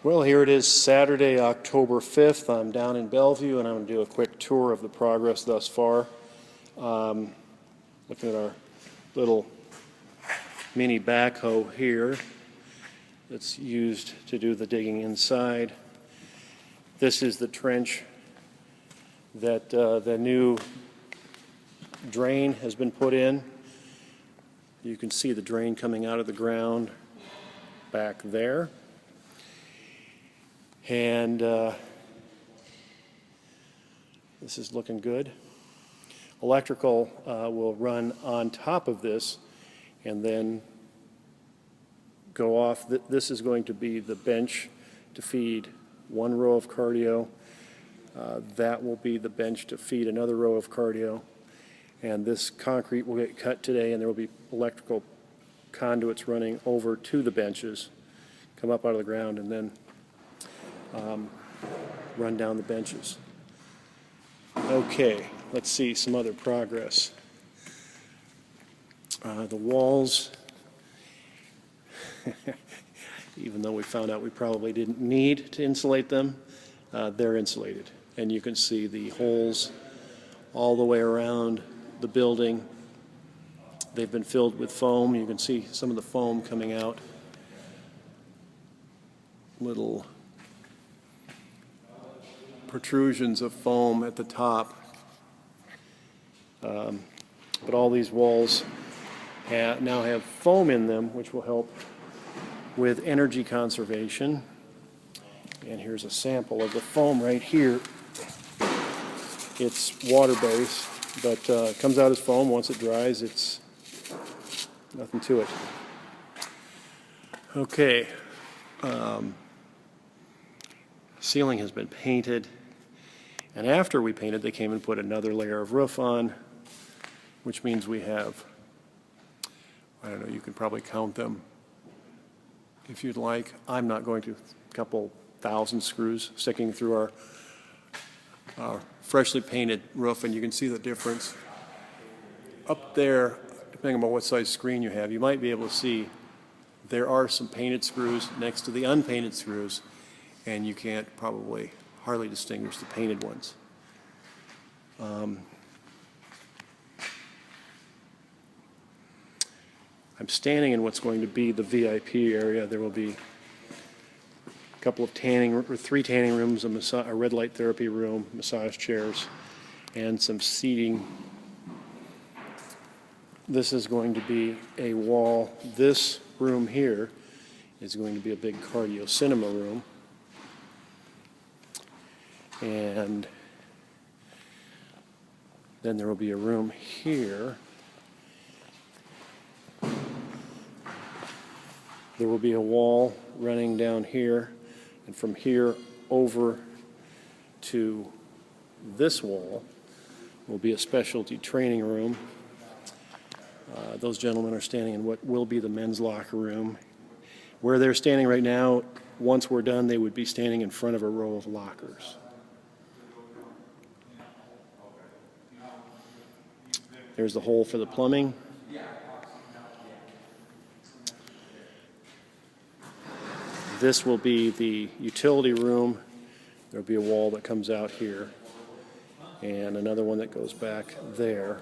Well, here it is, Saturday, October 5th. I'm down in Bellevue, and I'm going to do a quick tour of the progress thus far. Looking at our little mini backhoe here that's used to do the digging inside. This is the trench that the new drain has been put in. You can see the drain coming out of the ground back there. And this is looking good. Electrical will run on top of this and then go off. This is going to be the bench to feed one row of cardio. That will be the bench to feed another row of cardio. And this concrete will get cut today, and there will be electrical conduits running over to the benches, come up out of the ground, and then run down the benches. Okay, let's see some other progress. The walls, even though we found out we probably didn't need to insulate them, they're insulated. And you can see the holes all the way around the building. They've been filled with foam. You can see some of the foam coming out. Little protrusions of foam at the top. But all these walls now have foam in them, which will help with energy conservation. And here's a sample of the foam right here. It's water-based, but it comes out as foam. Once it dries, it's nothing to it. Okay. Ceiling has been painted, and after we painted, they came and put another layer of roof on, which means we have, I don't know, you can probably count them if you'd like. I'm not going to. A couple thousand screws sticking through our freshly painted roof, and you can see the difference. Up there, depending on what size screen you have, you might be able to see there are some painted screws next to the unpainted screws, and you can't probably hardly distinguish the painted ones. I'm standing in what's going to be the VIP area. There will be a couple of three tanning rooms, a red light therapy room, massage chairs, and some seating. This is going to be a wall. This room here is going to be a big cardio cinema room. And then there will be a room here. There will be a wall running down here, and from here over to this wall will be a specialty training room. Those gentlemen are standing in what will be the men's locker room. Where they're standing right now, once we're done, they would be standing in front of a row of lockers. There's the hole for the plumbing. This will be the utility room. There'll be a wall that comes out here and another one that goes back there.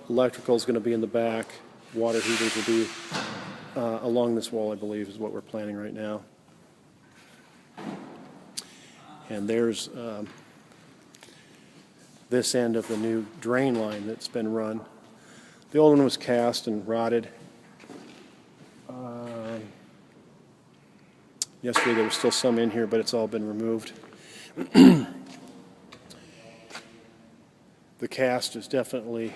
Electrical is going to be in the back. Water heaters will be along this wall, I believe, is what we're planning right now. And there's this end of the new drain line that's been run. The old one was cast and rotted. Yesterday there was still some in here, but it's all been removed. The cast is definitely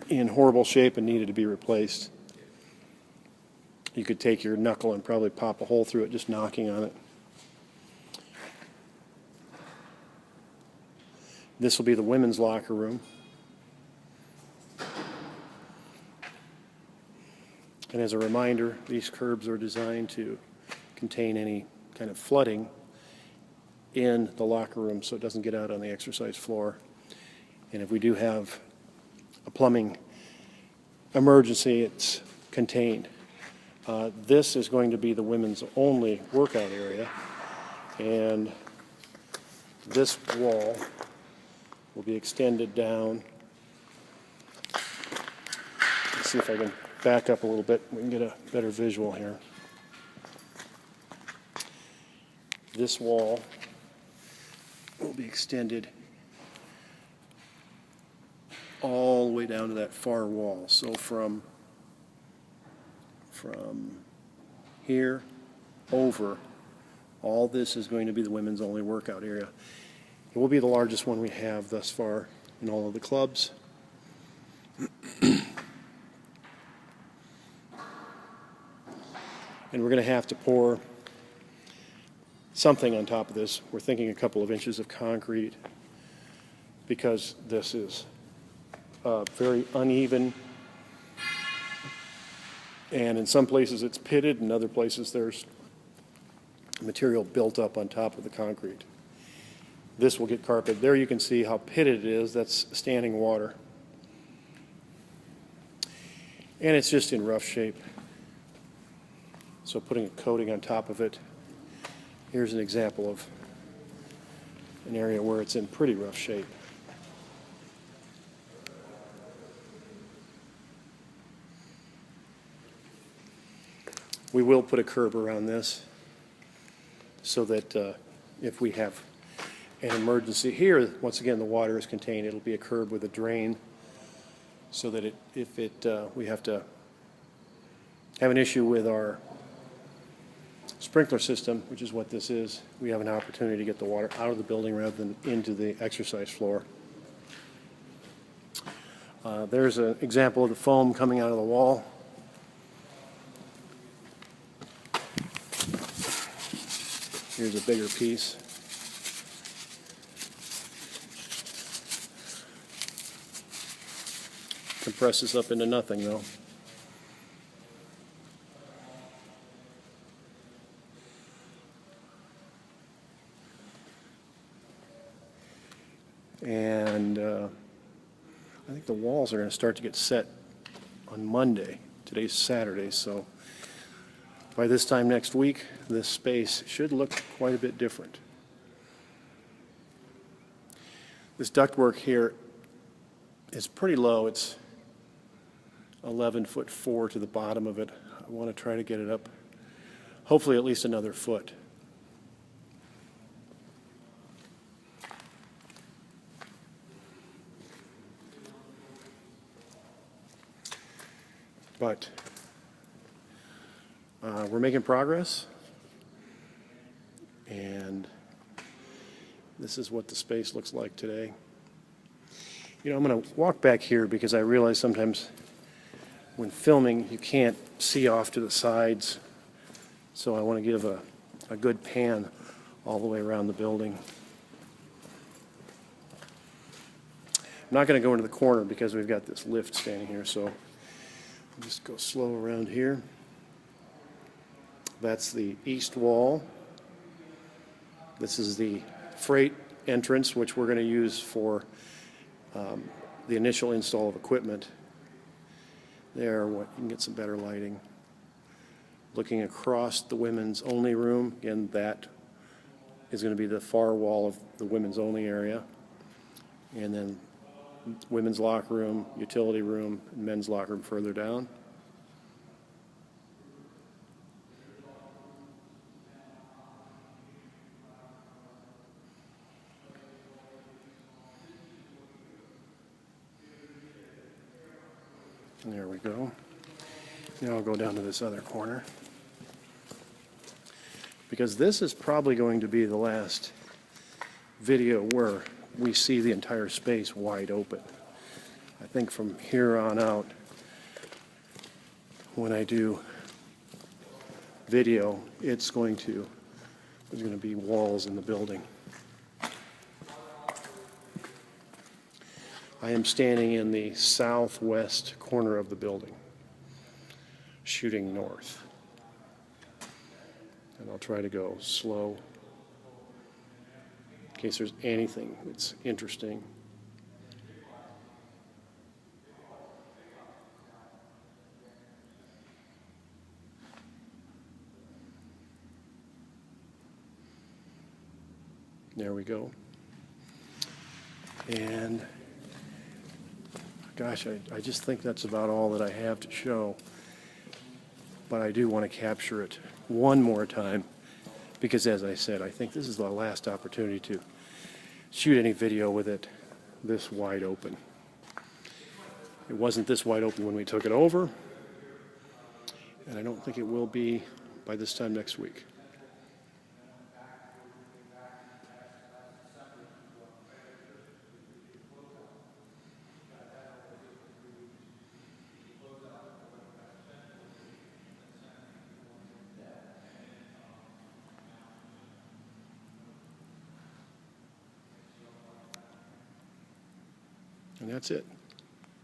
in horrible shape and needed to be replaced. You could take your knuckle and probably pop a hole through it just knocking on it. This will be the women's locker room. And as a reminder, these curbs are designed to contain any kind of flooding in the locker room so it doesn't get out on the exercise floor. And if we do have a plumbing emergency, it's contained. This is going to be the women's only workout area, and this wall will be extended down. Let's see if I can back up a little bit. We can get a better visual here. This wall will be extended all the way down to that far wall. So from here over, all this is going to be the women's only workout area. It will be the largest one we have thus far in all of the clubs. And we're going to have to pour something on top of this. We're thinking a couple of inches of concrete because this is very uneven, and in some places it's pitted, in other places there's material built up on top of the concrete. This will get carpeted. There you can see how pitted it is. That's standing water. And it's just in rough shape. So putting a coating on top of it, here's an example of an area where it's in pretty rough shape. We will put a curb around this so that if we have an emergency here, once again the water is contained, it'll be a curb with a drain so that we have to have an issue with our sprinkler system, which is what this is, we have an opportunity to get the water out of the building rather than into the exercise floor. There's an example of the foam coming out of the wall. Here's a bigger piece. Compresses up into nothing though. And I think the walls are going to start to get set on Monday. Today's Saturday, so by this time next week, this space should look quite a bit different. This ductwork here is pretty low. It's 11'4" to the bottom of it. I want to try to get it up, hopefully at least another foot. But we're making progress, and this is what the space looks like today. You know, I'm going to walk back here because I realize sometimes when filming you can't see off to the sides, so I want to give a good pan all the way around the building. I'm not going to go into the corner because we've got this lift standing here, so I'll just go slow around here. That's the east wall. This is the freight entrance, which we're going to use for the initial install of equipment. There, you can get some better lighting. Looking across the women's only room, again, that is going to be the far wall of the women's only area. And then women's locker room, utility room, and men's locker room further down. There we go. Now I'll go down to this other corner, because this is probably going to be the last video where we see the entire space wide open. I think from here on out, when I do video, there's going to be walls in the building. I am standing in the southwest corner of the building, shooting north. And I'll try to go slow in case there's anything that's interesting. There we go. And gosh, I just think that's about all that I have to show. But I do want to capture it one more time because, as I said, I think this is the last opportunity to shoot any video with it this wide open. It wasn't this wide open when we took it over, and I don't think it will be by this time next week. And that's it.